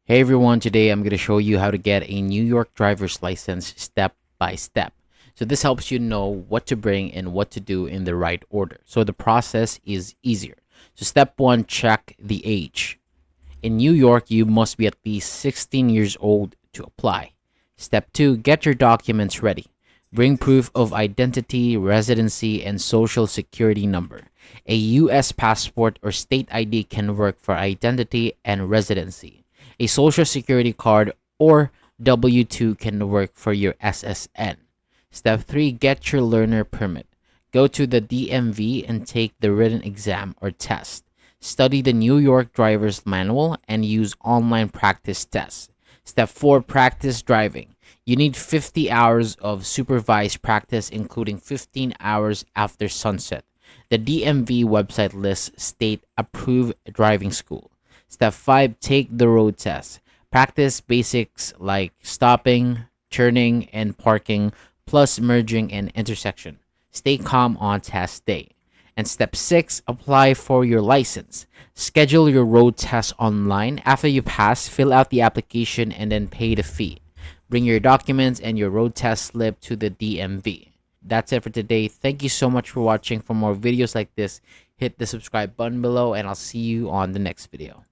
Hey everyone, today I'm going to show you how to get a New York driver's license step by step. So this helps you know what to bring and what to do in the right order. So the process is easier. So step 1, check the age. In New York, you must be at least 16 years old to apply. Step 2, get your documents ready. Bring proof of identity, residency, and social security number. A US passport or state ID can work for identity and residency. A social security card or W-2 can work for your SSN. Step 3, get your learner permit. Go to the DMV and take the written exam or test. Study the New York driver's manual and use online practice tests. Step 4, practice driving. You need 50 hours of supervised practice, including 15 hours after sunset. The DMV website lists state approved driving school. Step 5, take the road test. Practice basics like stopping, turning, and parking, plus merging and intersection. Stay calm on test day. And step 6, apply for your license. Schedule your road test online. After you pass, fill out the application and then pay the fee. Bring your documents and your road test slip to the DMV. That's it for today. Thank you so much for watching. For more videos like this, hit the subscribe button below and I'll see you on the next video.